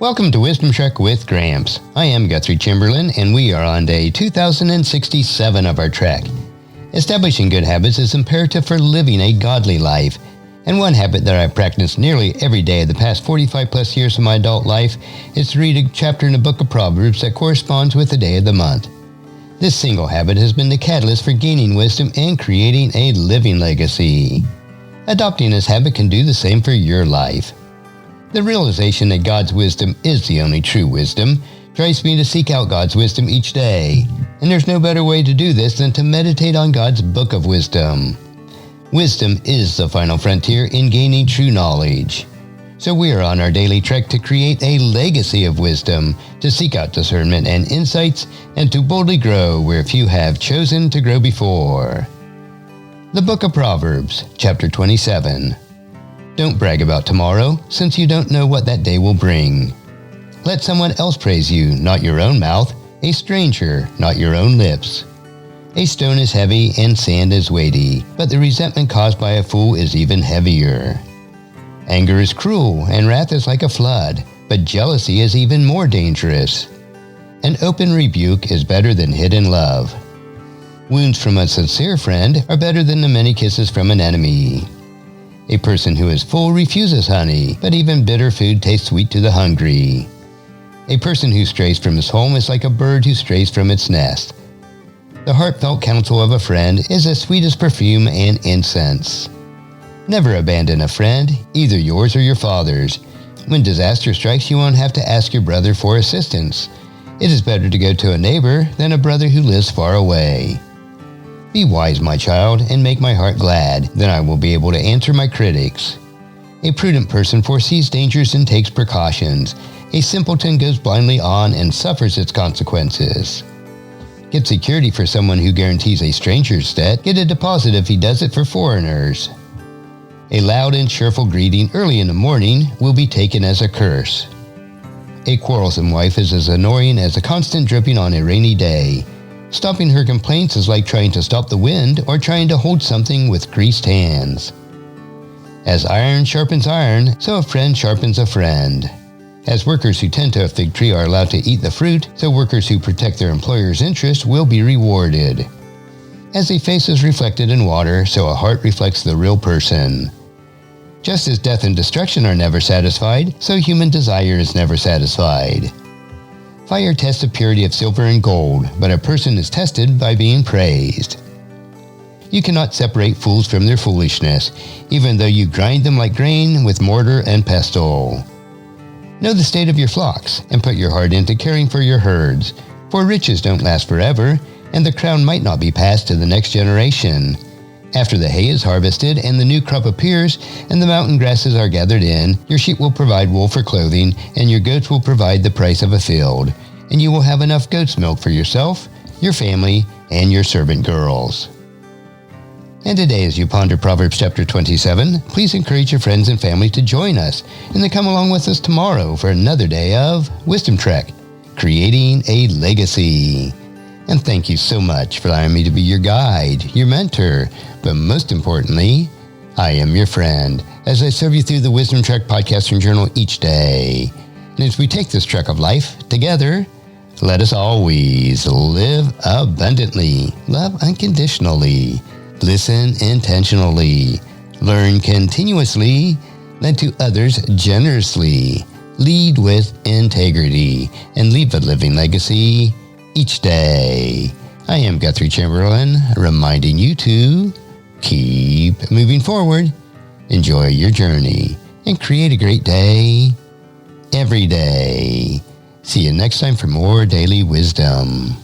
Welcome to Wisdom Trek with Gramps. I am Guthrie Chamberlain, and we are on day 2067 of our trek. Establishing good habits is imperative for living a godly life, and one habit that I've practiced nearly every day of the past 45 plus years of my adult life is to read a chapter in the book of Proverbs that corresponds with the day of the month. This single habit has been the catalyst for gaining wisdom and creating a living legacy. Adopting this habit can do the same for your life. The realization that God's wisdom is the only true wisdom drives me to seek out God's wisdom each day, and there's no better way to do this than to meditate on God's book of wisdom. Wisdom is the final frontier in gaining true knowledge. So we are on our daily trek to create a legacy of wisdom, to seek out discernment and insights, and to boldly grow where few have chosen to grow before. The Book of Proverbs, chapter 27. Don't brag about tomorrow, since you don't know what that day will bring. Let someone else praise you, not your own mouth, a stranger, not your own lips. A stone is heavy and sand is weighty, but the resentment caused by a fool is even heavier. Anger is cruel, and wrath is like a flood, but jealousy is even more dangerous. An open rebuke is better than hidden love. Wounds from a sincere friend are better than the many kisses from an enemy. A person who is full refuses honey, but even bitter food tastes sweet to the hungry. A person who strays from his home is like a bird who strays from its nest. The heartfelt counsel of a friend is as sweet as perfume and incense. Never abandon a friend, either yours or your father's. When disaster strikes, you won't have to ask your brother for assistance. It is better to go to a neighbor than a brother who lives far away. Be wise, my child, and make my heart glad, then I will be able to answer my critics. A prudent person foresees dangers and takes precautions. A simpleton goes blindly on and suffers its consequences. Get security for someone who guarantees a stranger's debt. Get a deposit if he does it for foreigners. A loud and cheerful greeting early in the morning will be taken as a curse. A quarrelsome wife is as annoying as a constant dripping on a rainy day. Stopping her complaints is like trying to stop the wind or trying to hold something with greased hands. As iron sharpens iron, so a friend sharpens a friend. As workers who tend to a fig tree are allowed to eat the fruit, so workers who protect their employer's interests will be rewarded. As a face is reflected in water, so a heart reflects the real person. Just as death and destruction are never satisfied, so human desire is never satisfied. Fire tests the purity of silver and gold, but a person is tested by being praised. You cannot separate fools from their foolishness, even though you grind them like grain with mortar and pestle. Know the state of your flocks, and put your heart into caring for your herds, for riches don't last forever, and the crown might not be passed to the next generation. After the hay is harvested and the new crop appears and the mountain grasses are gathered in, your sheep will provide wool for clothing and your goats will provide the price of a field, and you will have enough goat's milk for yourself, your family, and your servant girls. And today, as you ponder Proverbs chapter 27, please encourage your friends and family to join us and then come along with us tomorrow for another day of Wisdom Trek, Creating a Legacy. And thank you so much for allowing me to be your guide, your mentor, but most importantly, I am your friend as I serve you through the Wisdom Trek podcast and journal each day. And as we take this trek of life together, let us always live abundantly, love unconditionally, listen intentionally, learn continuously, lend to others generously, lead with integrity, and leave a living legacy each day. I am Guthrie Chamberlain, reminding you to keep moving forward, enjoy your journey, and create a great day every day. See you next time for more daily wisdom.